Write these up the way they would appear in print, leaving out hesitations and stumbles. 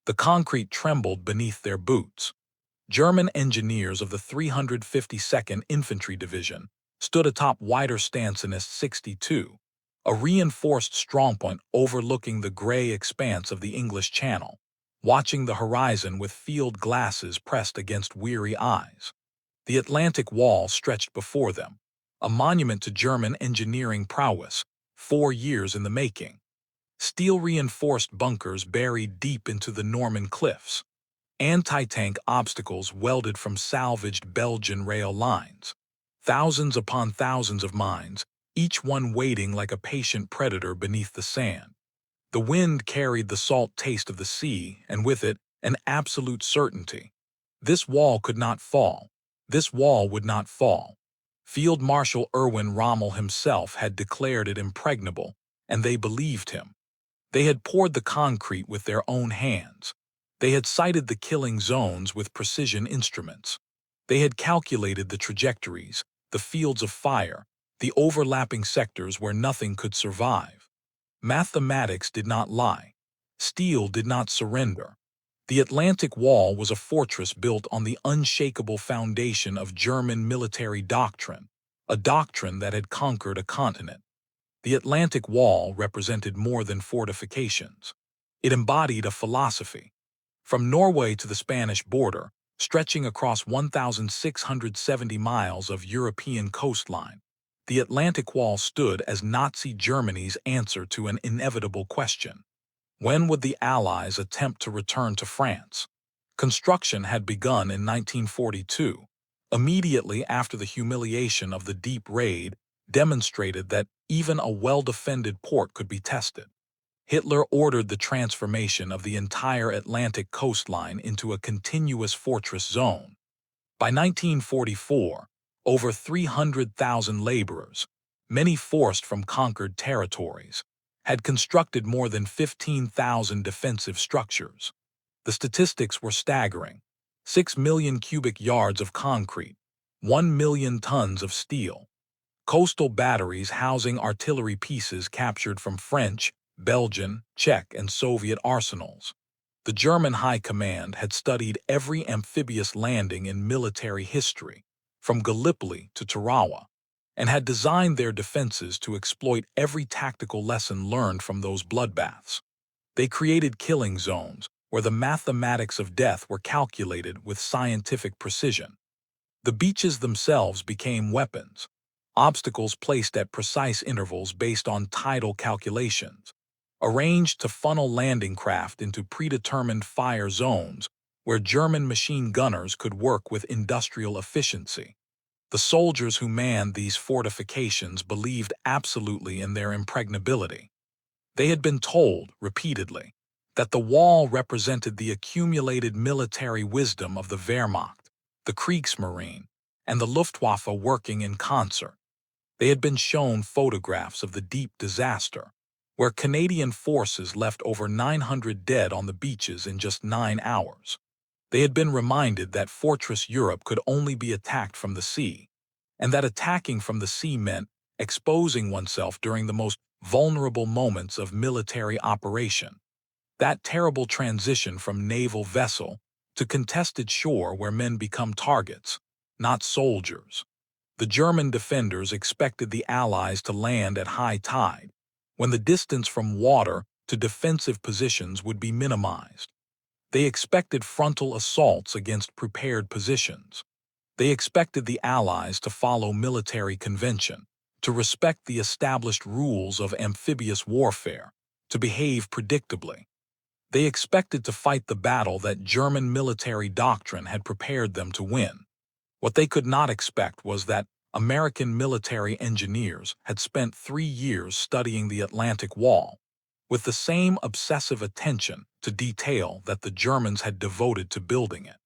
The concrete trembled beneath their boots. German engineers of the 352nd Infantry Division stood atop Widerstandsnest 62, a reinforced strongpoint overlooking the gray expanse of the English Channel, watching the horizon with field glasses pressed against weary eyes. The Atlantic Wall stretched before them, a monument to German engineering prowess, 4 years in the making. Steel-reinforced bunkers buried deep into the Norman cliffs, anti-tank obstacles welded from salvaged Belgian rail lines, thousands upon thousands of mines, each one waiting like a patient predator beneath the sand. The wind carried the salt taste of the sea, and with it, an absolute certainty. This wall could not fall. This wall would not fall. Field Marshal Erwin Rommel himself had declared it impregnable, and they believed him. They had poured the concrete with their own hands. They had sighted the killing zones with precision instruments. They had calculated the trajectories, the fields of fire, the overlapping sectors where nothing could survive. Mathematics did not lie. Steel did not surrender. The Atlantic Wall was a fortress built on the unshakable foundation of German military doctrine, a doctrine that had conquered a continent. The Atlantic Wall represented more than fortifications. It embodied a philosophy. From Norway to the Spanish border, stretching across 1,670 miles of European coastline, the Atlantic Wall stood as Nazi Germany's answer to an inevitable question. When would the Allies attempt to return to France? Construction had begun in 1942, immediately after the humiliation of the deep raid demonstrated that even a well-defended port could be tested. Hitler ordered the transformation of the entire Atlantic coastline into a continuous fortress zone. By 1944, over 300,000 laborers, many forced from conquered territories, had constructed more than 15,000 defensive structures. The statistics were staggering: 6 million cubic yards of concrete, 1 million tons of steel, coastal batteries housing artillery pieces captured from French, Belgian, Czech, and Soviet arsenals. The German High Command had studied every amphibious landing in military history, from Gallipoli to Tarawa, and had designed their defenses to exploit every tactical lesson learned from those bloodbaths. They created killing zones where the mathematics of death were calculated with scientific precision. The beaches themselves became weapons, obstacles placed at precise intervals based on tidal calculations, arranged to funnel landing craft into predetermined fire zones where German machine gunners could work with industrial efficiency. The soldiers who manned these fortifications believed absolutely in their impregnability. They had been told, repeatedly, that the wall represented the accumulated military wisdom of the Wehrmacht, the Kriegsmarine, and the Luftwaffe working in concert. They had been shown photographs of the deep disaster, where Canadian forces left over 900 dead on the beaches in just 9 hours. They had been reminded that Fortress Europe could only be attacked from the sea, and that attacking from the sea meant exposing oneself during the most vulnerable moments of military operation. That terrible transition from naval vessel to contested shore where men become targets, not soldiers. The German defenders expected the Allies to land at high tide, when the distance from water to defensive positions would be minimized. They expected frontal assaults against prepared positions. They expected the Allies to follow military convention, to respect the established rules of amphibious warfare, to behave predictably. They expected to fight the battle that German military doctrine had prepared them to win. What they could not expect was that American military engineers had spent 3 years studying the Atlantic Wall, with the same obsessive attention to detail that the Germans had devoted to building it.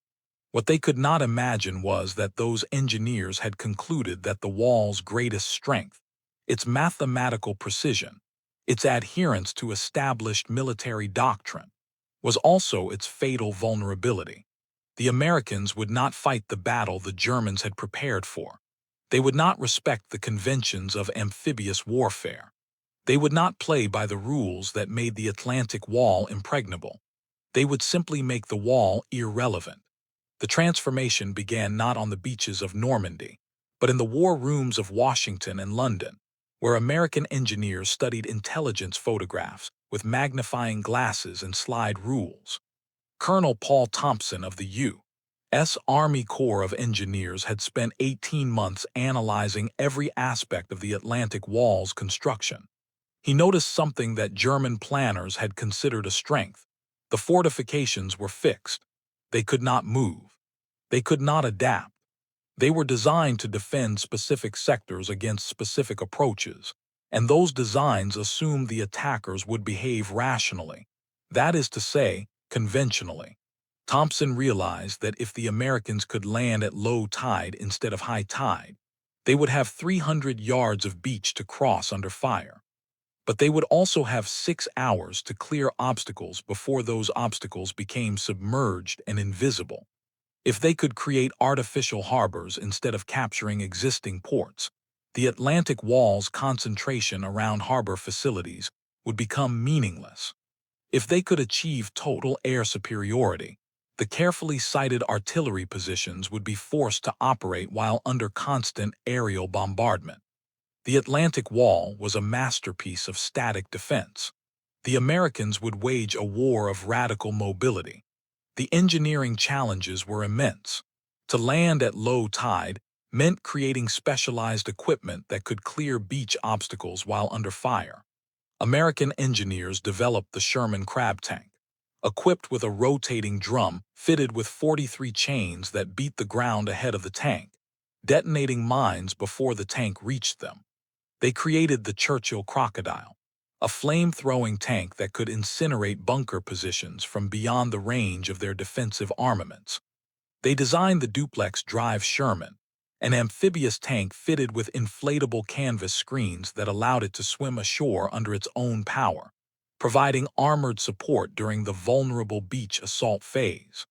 What they could not imagine was that those engineers had concluded that the wall's greatest strength, its mathematical precision, its adherence to established military doctrine, was also its fatal vulnerability. The Americans would not fight the battle the Germans had prepared for. They would not respect the conventions of amphibious warfare. They would not play by the rules that made the Atlantic Wall impregnable. They would simply make the wall irrelevant. The transformation began not on the beaches of Normandy, but in the war rooms of Washington and London, where American engineers studied intelligence photographs with magnifying glasses and slide rules. Colonel Paul Thompson of the U.S. Army Corps of Engineers had spent 18 months analyzing every aspect of the Atlantic Wall's construction. He noticed something that German planners had considered a strength. The fortifications were fixed. They could not move. They could not adapt. They were designed to defend specific sectors against specific approaches, and those designs assumed the attackers would behave rationally. That is to say, conventionally. Thompson realized that if the Americans could land at low tide instead of high tide, they would have 300 yards of beach to cross under fire. But they would also have 6 hours to clear obstacles before those obstacles became submerged and invisible. If they could create artificial harbors instead of capturing existing ports, the Atlantic Wall's concentration around harbor facilities would become meaningless. If they could achieve total air superiority, the carefully sited artillery positions would be forced to operate while under constant aerial bombardment. The Atlantic Wall was a masterpiece of static defense. The Americans would wage a war of radical mobility. The engineering challenges were immense. To land at low tide meant creating specialized equipment that could clear beach obstacles while under fire. American engineers developed the Sherman crab tank, equipped with a rotating drum fitted with 43 chains that beat the ground ahead of the tank, detonating mines before the tank reached them. They created the Churchill crocodile, a flame-throwing tank that could incinerate bunker positions from beyond the range of their defensive armaments. They designed the duplex drive Sherman, an amphibious tank fitted with inflatable canvas screens that allowed it to swim ashore under its own power, providing armored support during the vulnerable beach assault phase.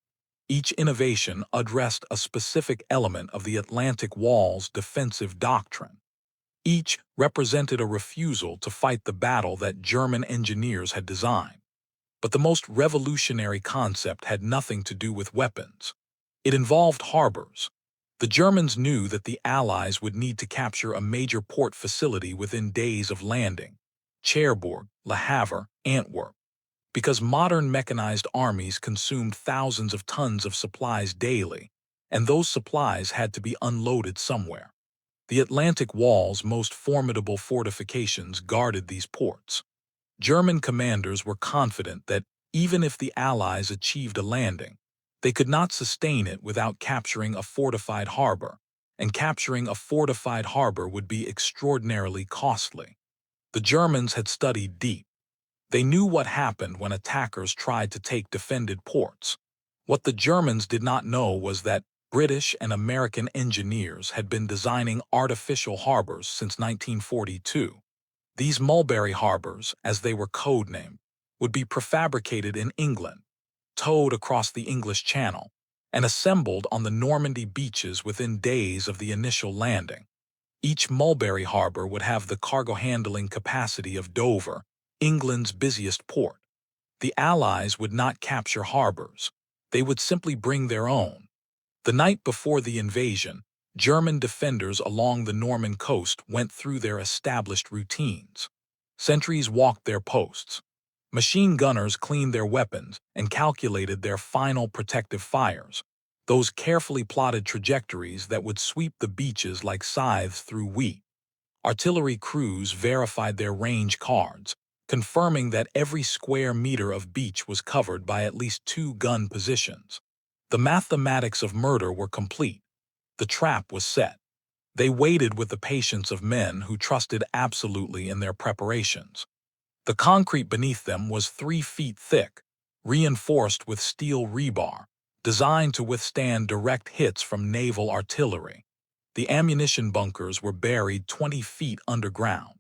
Each innovation addressed a specific element of the Atlantic Wall's defensive doctrine. Each represented a refusal to fight the battle that German engineers had designed. But the most revolutionary concept had nothing to do with weapons. It involved harbors. The Germans knew that the Allies would need to capture a major port facility within days of landing: Cherbourg, Le Havre, Antwerp. Because modern mechanized armies consumed thousands of tons of supplies daily, and those supplies had to be unloaded somewhere. The Atlantic Wall's most formidable fortifications guarded these ports. German commanders were confident that even if the Allies achieved a landing, they could not sustain it without capturing a fortified harbor, and capturing a fortified harbor would be extraordinarily costly. The Germans had studied deep. They knew what happened when attackers tried to take defended ports. What the Germans did not know was that British and American engineers had been designing artificial harbors since 1942. These Mulberry Harbors, as they were codenamed, would be prefabricated in England, towed across the English Channel, and assembled on the Normandy beaches within days of the initial landing. Each Mulberry Harbor would have the cargo handling capacity of Dover, England's busiest port. The Allies would not capture harbors. They would simply bring their own. The night before the invasion, German defenders along the Norman coast went through their established routines. Sentries walked their posts. Machine gunners cleaned their weapons and calculated their final protective fires, those carefully plotted trajectories that would sweep the beaches like scythes through wheat. Artillery crews verified their range cards, confirming that every square meter of beach was covered by at least 2 gun positions. The mathematics of murder were complete. The trap was set. They waited with the patience of men who trusted absolutely in their preparations. The concrete beneath them was 3 feet thick, reinforced with steel rebar, designed to withstand direct hits from naval artillery. The ammunition bunkers were buried 20 feet underground.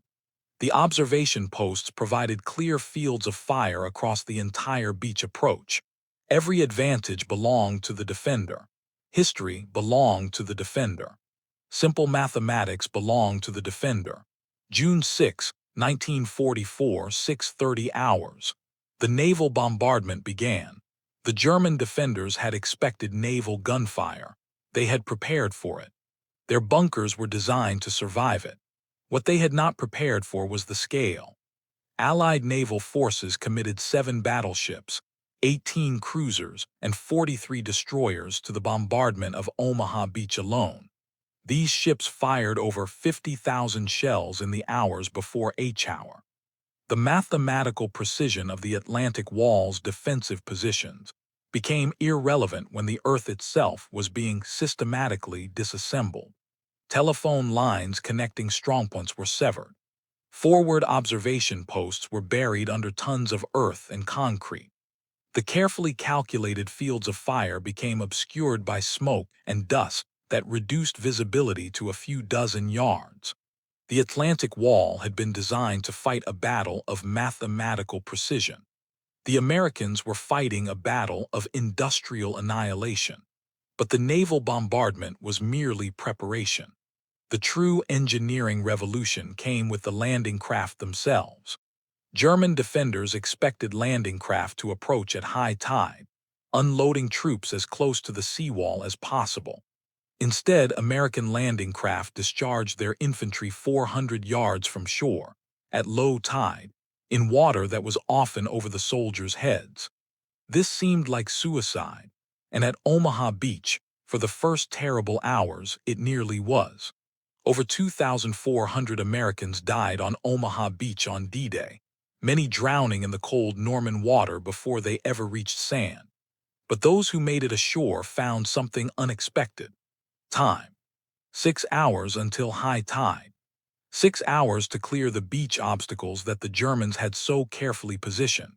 The observation posts provided clear fields of fire across the entire beach approach. Every advantage belonged to the defender. History belonged to the defender. Simple mathematics belonged to the defender. June 6, 1944, 6:30 hours. The naval bombardment began. The German defenders had expected naval gunfire. They had prepared for it. Their bunkers were designed to survive it. What they had not prepared for was the scale. Allied naval forces committed 7 battleships, 18 cruisers, and 43 destroyers to the bombardment of Omaha Beach alone. These ships fired over 50,000 shells in the hours before H-hour. The mathematical precision of the Atlantic Wall's defensive positions became irrelevant when the Earth itself was being systematically disassembled. Telephone lines connecting strongpoints were severed. Forward observation posts were buried under tons of earth and concrete. The carefully calculated fields of fire became obscured by smoke and dust that reduced visibility to a few dozen yards. The Atlantic Wall had been designed to fight a battle of mathematical precision. The Americans were fighting a battle of industrial annihilation. But the naval bombardment was merely preparation. The true engineering revolution came with the landing craft themselves. German defenders expected landing craft to approach at high tide, unloading troops as close to the seawall as possible. Instead, American landing craft discharged their infantry 400 yards from shore, at low tide, in water that was often over the soldiers' heads. This seemed like suicide, and at Omaha Beach, for the first terrible hours, it nearly was. Over 2,400 Americans died on Omaha Beach on D-Day, many drowning in the cold Norman water before they ever reached sand. But those who made it ashore found something unexpected. Time. 6 hours until high tide. 6 hours to clear the beach obstacles that the Germans had so carefully positioned.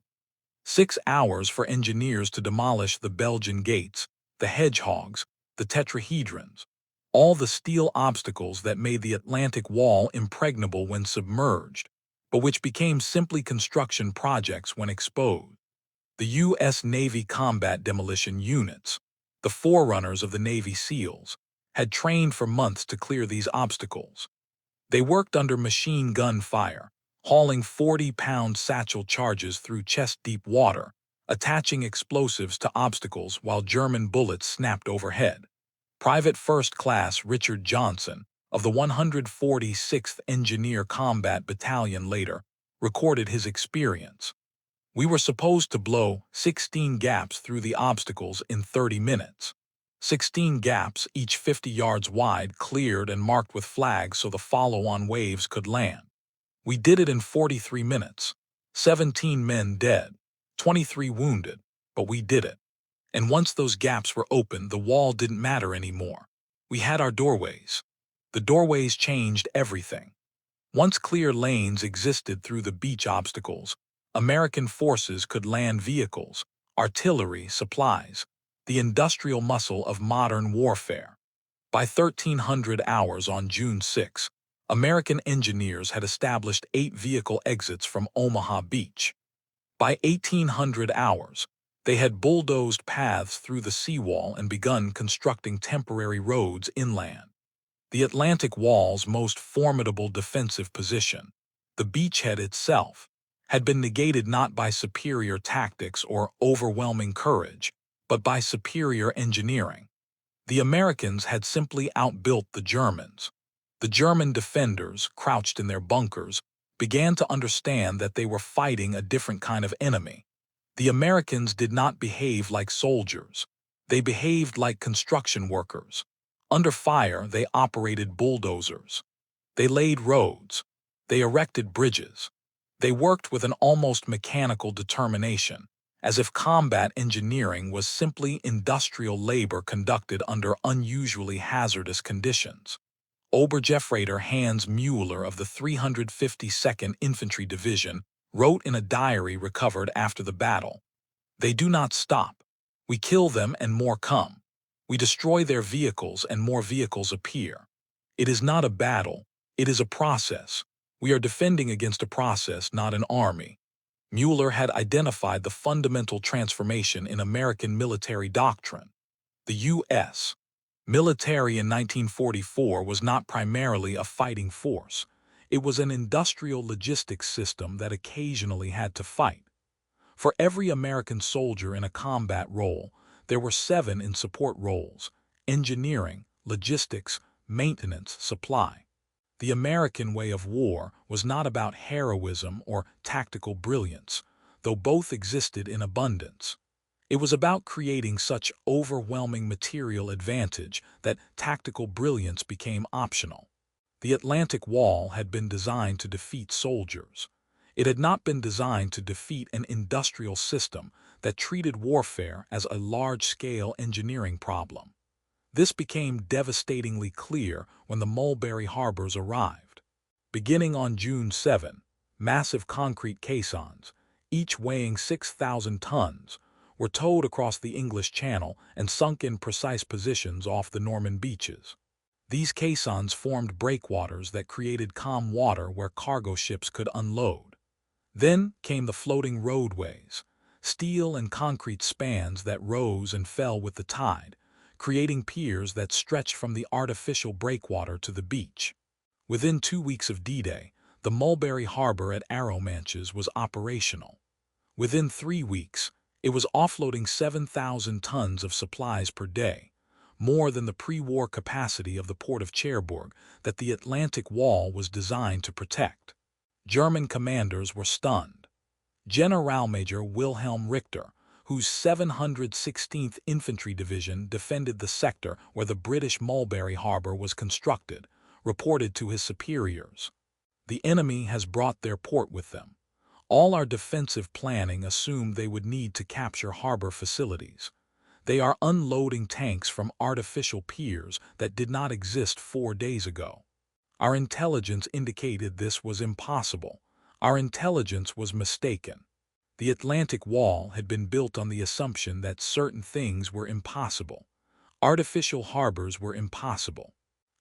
6 hours for engineers to demolish the Belgian gates, the hedgehogs, the tetrahedrons, all the steel obstacles that made the Atlantic Wall impregnable when submerged, but which became simply construction projects when exposed. The U.S. Navy combat demolition units, the forerunners of the Navy SEALs, had trained for months to clear these obstacles. They worked under machine gun fire, hauling 40-pound satchel charges through chest-deep water, attaching explosives to obstacles while German bullets snapped overhead. Private First Class Richard Johnson, of the 146th Engineer Combat Battalion later, recorded his experience. We were supposed to blow 16 gaps through the obstacles in 30 minutes. 16 gaps, each 50 yards wide, cleared and marked with flags so the follow-on waves could land. We did it in 43 minutes. 17 men dead, 23 wounded, but we did it. And once those gaps were open, the wall didn't matter anymore. We had our doorways. The doorways changed everything. Once clear lanes existed through the beach obstacles, American forces could land vehicles, artillery, supplies, the industrial muscle of modern warfare. By 1300 hours on June 6, American engineers had established 8 vehicle exits from Omaha Beach. By 1800 hours, they had bulldozed paths through the seawall and begun constructing temporary roads inland. The Atlantic Wall's most formidable defensive position, the beachhead itself, had been negated not by superior tactics or overwhelming courage, but by superior engineering. The Americans had simply outbuilt the Germans. The German defenders, crouched in their bunkers, began to understand that they were fighting a different kind of enemy. The Americans did not behave like soldiers. They behaved like construction workers. Under fire, they operated bulldozers. They laid roads. They erected bridges. They worked with an almost mechanical determination, as if combat engineering was simply industrial labor conducted under unusually hazardous conditions. Obergefreiter Hans Müller of the 352nd Infantry Division wrote in a diary recovered after the battle, "They do not stop. We kill them and more come. We destroy their vehicles and more vehicles appear. It is not a battle, it is a process. We are defending against a process, not an army." Müller had identified the fundamental transformation in American military doctrine. The U.S. military in 1944 was not primarily a fighting force. It was an industrial logistics system that occasionally had to fight. For every American soldier in a combat role, there were 7 in support roles: engineering, logistics, maintenance, supply. The American way of war was not about heroism or tactical brilliance, though both existed in abundance. It was about creating such overwhelming material advantage that tactical brilliance became optional. The Atlantic Wall had been designed to defeat soldiers. It had not been designed to defeat an industrial system that treated warfare as a large-scale engineering problem. This became devastatingly clear when the Mulberry Harbors arrived. Beginning on June 7, massive concrete caissons, each weighing 6,000 tons, were towed across the English Channel and sunk in precise positions off the Norman beaches. These caissons formed breakwaters that created calm water where cargo ships could unload. Then came the floating roadways, steel and concrete spans that rose and fell with the tide, creating piers that stretched from the artificial breakwater to the beach. Within 2 weeks of D-Day, the Mulberry Harbor at Arromanches was operational. Within 3 weeks, it was offloading 7,000 tons of supplies per day, more than the pre-war capacity of the port of Cherbourg that the Atlantic Wall was designed to protect. German commanders were stunned. Generalmajor Wilhelm Richter, whose 716th Infantry Division defended the sector where the British Mulberry Harbor was constructed, reported to his superiors, "The enemy has brought their port with them. All our defensive planning assumed they would need to capture harbor facilities. They are unloading tanks from artificial piers that did not exist 4 days ago. Our intelligence indicated this was impossible. Our intelligence was mistaken." The Atlantic Wall had been built on the assumption that certain things were impossible. Artificial harbors were impossible.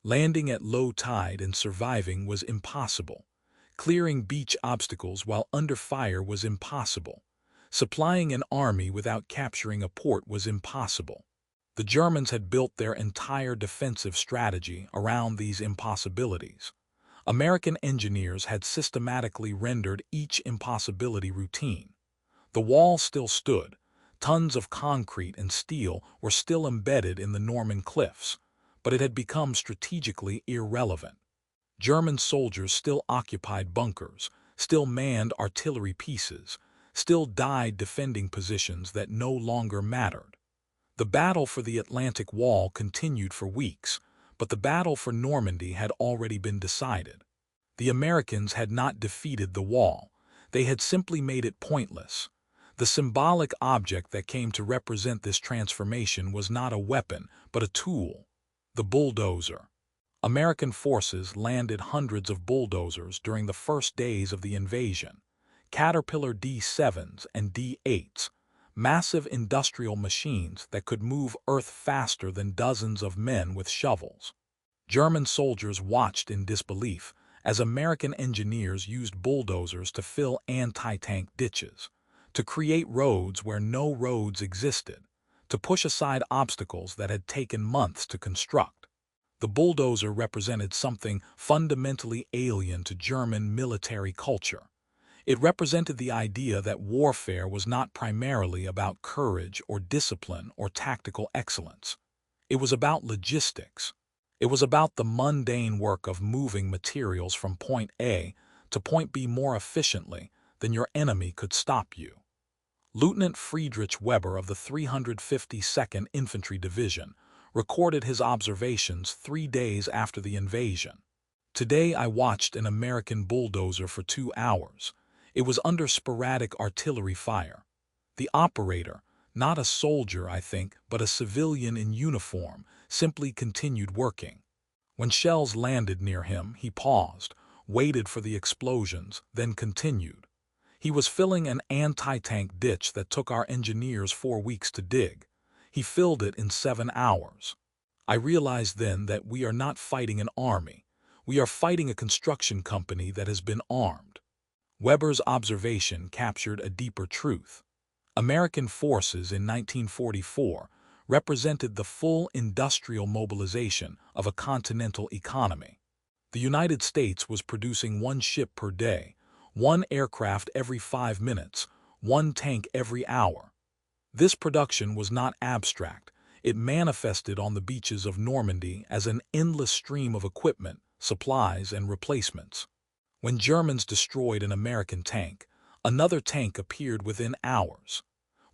Landing at low tide and surviving was impossible. Clearing beach obstacles while under fire was impossible. Supplying an army without capturing a port was impossible. The Germans had built their entire defensive strategy around these impossibilities. American engineers had systematically rendered each impossibility routine. The wall still stood. Tons of concrete and steel were still embedded in the Norman cliffs, but it had become strategically irrelevant. German soldiers still occupied bunkers, still manned artillery pieces, still died defending positions that no longer mattered. The battle for the Atlantic Wall continued for weeks, but the battle for Normandy had already been decided. The Americans had not defeated the wall. They had simply made it pointless. The symbolic object that came to represent this transformation was not a weapon, but a tool: the bulldozer. American forces landed hundreds of bulldozers during the first days of the invasion. Caterpillar D7s and D8s, massive industrial machines that could move earth faster than dozens of men with shovels. German soldiers watched in disbelief as American engineers used bulldozers to fill anti-tank ditches, to create roads where no roads existed, to push aside obstacles that had taken months to construct. The bulldozer represented something fundamentally alien to German military culture. It represented the idea that warfare was not primarily about courage or discipline or tactical excellence. It was about logistics. It was about the mundane work of moving materials from point A to point B more efficiently than your enemy could stop you. Lieutenant Friedrich Weber of the 352nd Infantry Division recorded his observations 3 days after the invasion. "Today I watched an American bulldozer for 2 hours. It was under sporadic artillery fire. The operator, not a soldier I think, but a civilian in uniform, simply continued working. When shells landed near him, he paused, waited for the explosions, then continued. He was filling an anti-tank ditch that took our engineers 4 weeks to dig. He filled it in 7 hours. I realized then that we are not fighting an army. We are fighting a construction company that has been armed." Weber's observation captured a deeper truth. American forces in 1944 represented the full industrial mobilization of a continental economy. The United States was producing 1 ship per day, 1 aircraft every 5 minutes, one tank every hour. This production was not abstract. It manifested on the beaches of Normandy as an endless stream of equipment, supplies, and replacements. When Germans destroyed an American tank, another tank appeared within hours.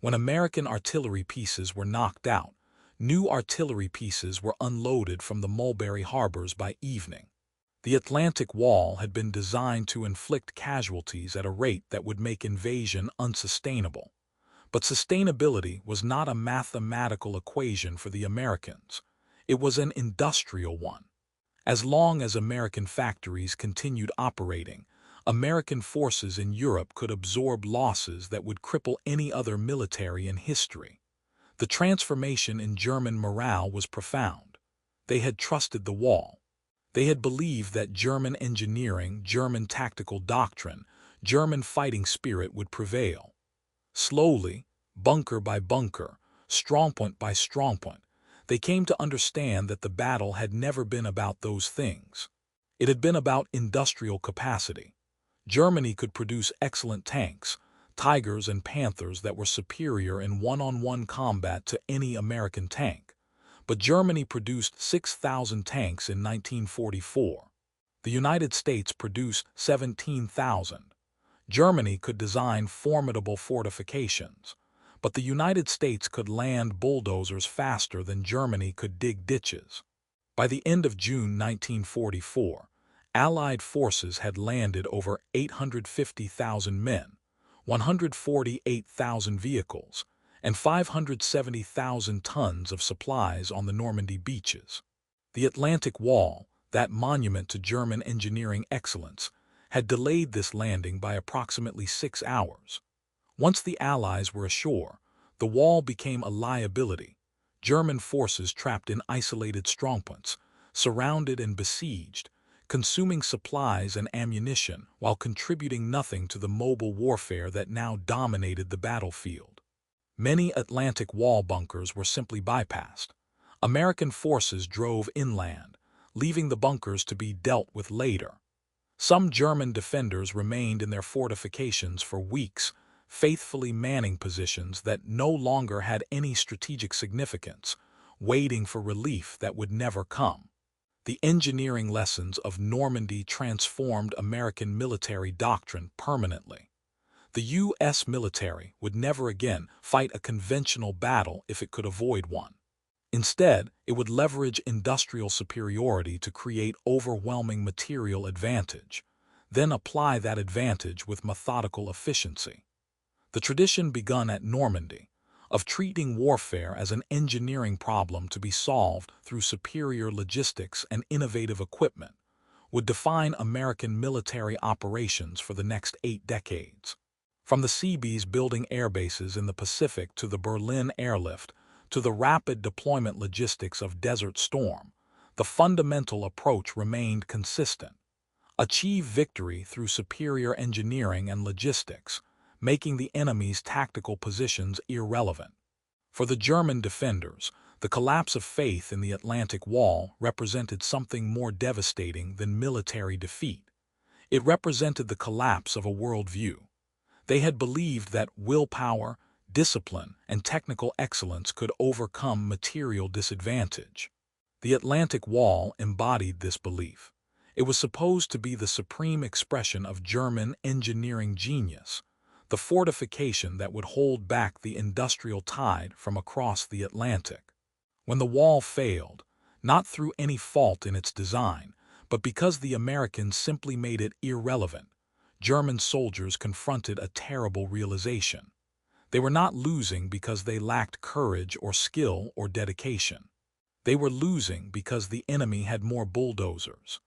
When American artillery pieces were knocked out, new artillery pieces were unloaded from the Mulberry harbors by evening. The Atlantic Wall had been designed to inflict casualties at a rate that would make invasion unsustainable. But sustainability was not a mathematical equation for the Americans. It was an industrial one. As long as American factories continued operating, American forces in Europe could absorb losses that would cripple any other military in history. The transformation in German morale was profound. They had trusted the wall. They had believed that German engineering, German tactical doctrine, German fighting spirit would prevail. Slowly, bunker by bunker, strongpoint by strongpoint, they came to understand that the battle had never been about those things. It had been about industrial capacity. Germany could produce excellent tanks, Tigers and Panthers that were superior in one-on-one combat to any American tank. But Germany produced 6,000 tanks in 1944. The United States produced 17,000. Germany could design formidable fortifications, but the United States could land bulldozers faster than Germany could dig ditches. By the end of June 1944, Allied forces had landed over 850,000 men, 148,000 vehicles, and 570,000 tons of supplies on the Normandy beaches. The Atlantic Wall, that monument to German engineering excellence, had delayed this landing by approximately 6 hours. Once the Allies were ashore, the wall became a liability. German forces trapped in isolated strongpoints, surrounded and besieged, consuming supplies and ammunition while contributing nothing to the mobile warfare that now dominated the battlefield. Many Atlantic Wall bunkers were simply bypassed. American forces drove inland, leaving the bunkers to be dealt with later. Some German defenders remained in their fortifications for weeks, faithfully manning positions that no longer had any strategic significance, waiting for relief that would never come. The engineering lessons of Normandy transformed American military doctrine permanently. The U.S. military would never again fight a conventional battle if it could avoid one. Instead, it would leverage industrial superiority to create overwhelming material advantage, then apply that advantage with methodical efficiency. The tradition begun at Normandy, of treating warfare as an engineering problem to be solved through superior logistics and innovative equipment, would define American military operations for the next 8 decades. From the Seabees building airbases in the Pacific to the Berlin airlift, to the rapid deployment logistics of Desert Storm, the fundamental approach remained consistent. Achieve victory through superior engineering and logistics, making the enemy's tactical positions irrelevant. For the German defenders, the collapse of faith in the Atlantic Wall represented something more devastating than military defeat. It represented the collapse of a worldview. They had believed that willpower, discipline, and technical excellence could overcome material disadvantage. The Atlantic Wall embodied this belief. It was supposed to be the supreme expression of German engineering genius, the fortification that would hold back the industrial tide from across the Atlantic. When the wall failed, not through any fault in its design, but because the Americans simply made it irrelevant, German soldiers confronted a terrible realization. They were not losing because they lacked courage or skill or dedication. They were losing because the enemy had more bulldozers.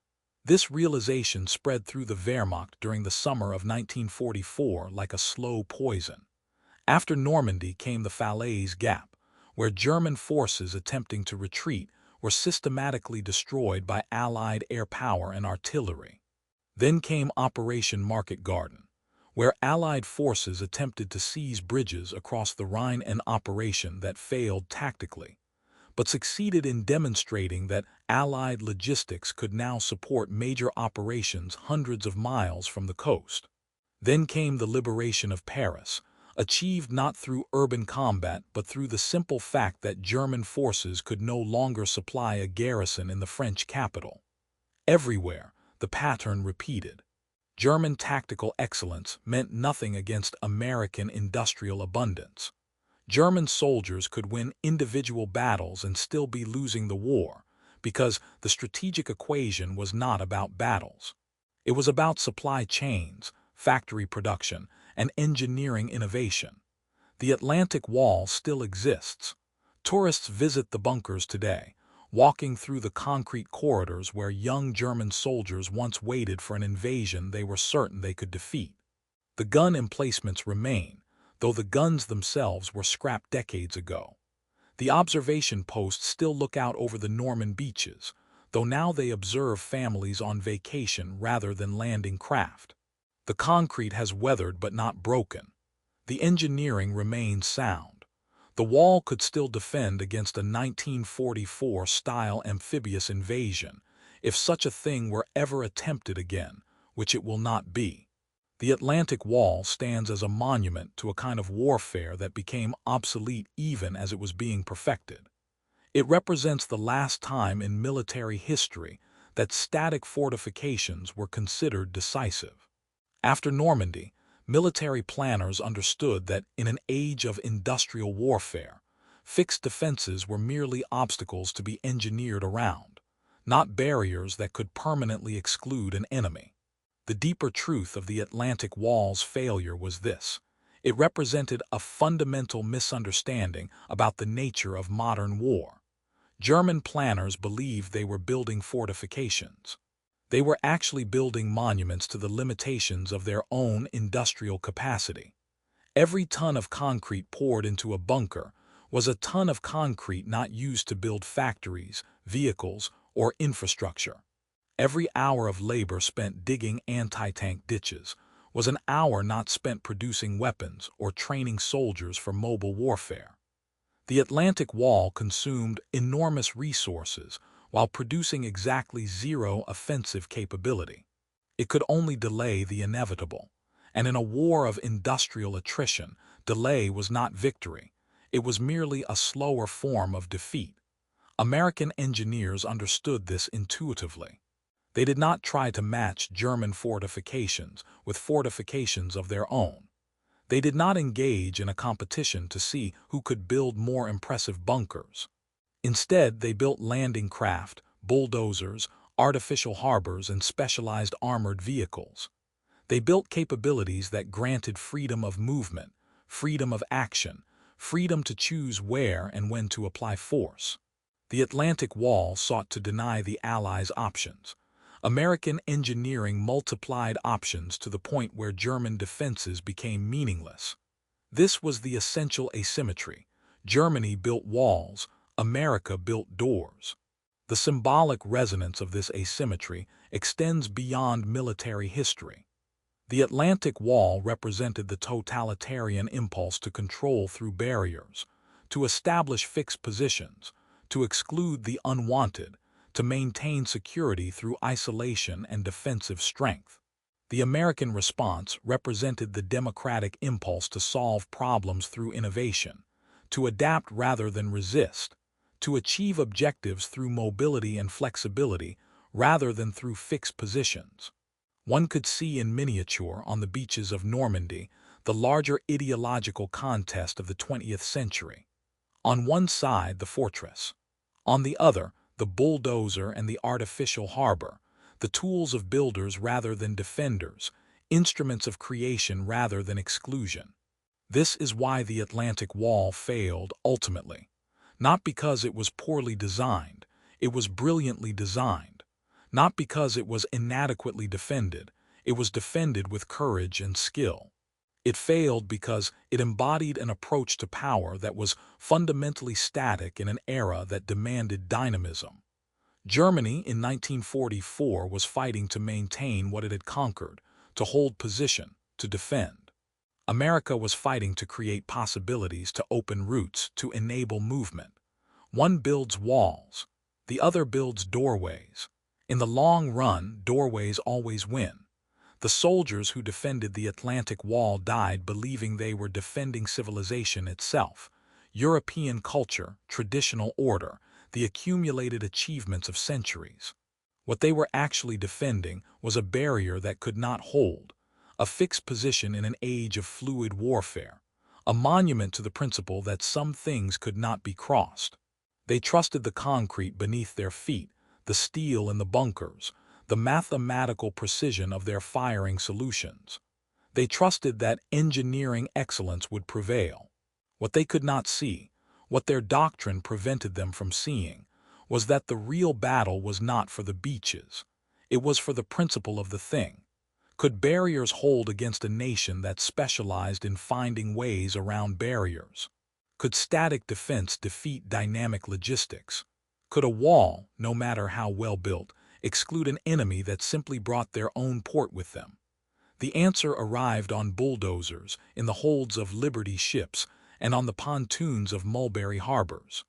This realization spread through the Wehrmacht during the summer of 1944 like a slow poison. After Normandy came the Falaise Gap, where German forces attempting to retreat were systematically destroyed by Allied air power and artillery. Then came Operation Market Garden, where Allied forces attempted to seize bridges across the Rhine, an operation that failed tactically, but succeeded in demonstrating that Allied logistics could now support major operations hundreds of miles from the coast. Then came the liberation of Paris, achieved not through urban combat but through the simple fact that German forces could no longer supply a garrison in the French capital. Everywhere, the pattern repeated. German tactical excellence meant nothing against American industrial abundance. German soldiers could win individual battles and still be losing the war, because the strategic equation was not about battles. It was about supply chains, factory production, and engineering innovation. The Atlantic Wall still exists. Tourists visit the bunkers today, walking through the concrete corridors where young German soldiers once waited for an invasion they were certain they could defeat. The gun emplacements remain, though the guns themselves were scrapped decades ago. The observation posts still look out over the Norman beaches, though now they observe families on vacation rather than landing craft. The concrete has weathered but not broken. The engineering remains sound. The wall could still defend against a 1944-style amphibious invasion, if such a thing were ever attempted again, which it will not be. The Atlantic Wall stands as a monument to a kind of warfare that became obsolete even as it was being perfected. It represents the last time in military history that static fortifications were considered decisive. After Normandy, military planners understood that in an age of industrial warfare, fixed defenses were merely obstacles to be engineered around, not barriers that could permanently exclude an enemy. The deeper truth of the Atlantic Wall's failure was this: it represented a fundamental misunderstanding about the nature of modern war. German planners believed they were building fortifications. They were actually building monuments to the limitations of their own industrial capacity. Every ton of concrete poured into a bunker was a ton of concrete not used to build factories, vehicles, or infrastructure. Every hour of labor spent digging anti-tank ditches was an hour not spent producing weapons or training soldiers for mobile warfare. The Atlantic Wall consumed enormous resources while producing exactly zero offensive capability. It could only delay the inevitable, and in a war of industrial attrition, delay was not victory. It was merely a slower form of defeat. American engineers understood this intuitively. They did not try to match German fortifications with fortifications of their own. They did not engage in a competition to see who could build more impressive bunkers. Instead, they built landing craft, bulldozers, artificial harbors, and specialized armored vehicles. They built capabilities that granted freedom of movement, freedom of action, freedom to choose where and when to apply force. The Atlantic Wall sought to deny the Allies options. American engineering multiplied options to the point where German defenses became meaningless. This was the essential asymmetry. Germany built walls, America built doors. The symbolic resonance of this asymmetry extends beyond military history. The Atlantic Wall represented the totalitarian impulse to control through barriers, to establish fixed positions, to exclude the unwanted, to maintain security through isolation and defensive strength. The American response represented the democratic impulse to solve problems through innovation, to adapt rather than resist, to achieve objectives through mobility and flexibility rather than through fixed positions. One could see in miniature on the beaches of Normandy the larger ideological contest of the 20th century. On one side, the fortress. On the other, the bulldozer and the artificial harbor, the tools of builders rather than defenders, instruments of creation rather than exclusion. This is why the Atlantic Wall failed ultimately. Not because it was poorly designed, it was brilliantly designed. Not because it was inadequately defended, it was defended with courage and skill. It failed because it embodied an approach to power that was fundamentally static in an era that demanded dynamism. Germany in 1944 was fighting to maintain what it had conquered, to hold position, to defend. America was fighting to create possibilities, to open routes, to enable movement. One builds walls, the other builds doorways. In the long run, doorways always win. The soldiers who defended the Atlantic Wall died believing they were defending civilization itself, European culture, traditional order, the accumulated achievements of centuries. What they were actually defending was a barrier that could not hold, a fixed position in an age of fluid warfare, a monument to the principle that some things could not be crossed. They trusted the concrete beneath their feet, the steel in the bunkers, the mathematical precision of their firing solutions. They trusted that engineering excellence would prevail. What they could not see, what their doctrine prevented them from seeing, was that the real battle was not for the beaches. It was for the principle of the thing. Could barriers hold against a nation that specialized in finding ways around barriers? Could static defense defeat dynamic logistics? Could a wall, no matter how well built, exclude an enemy that simply brought their own port with them? The answer arrived on bulldozers, in the holds of Liberty ships, and on the pontoons of Mulberry harbors.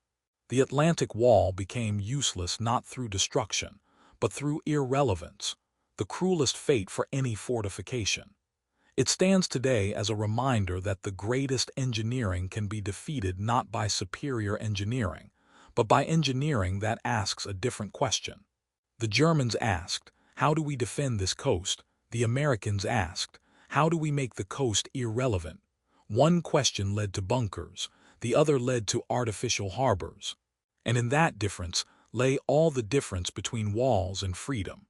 The Atlantic Wall became useless not through destruction, but through irrelevance, the cruelest fate for any fortification. It stands today as a reminder that the greatest engineering can be defeated not by superior engineering, but by engineering that asks a different question. The Germans asked, "How do we defend this coast?" The Americans asked, "How do we make the coast irrelevant?" One question led to bunkers, the other led to artificial harbors. And in that difference lay all the difference between walls and freedom.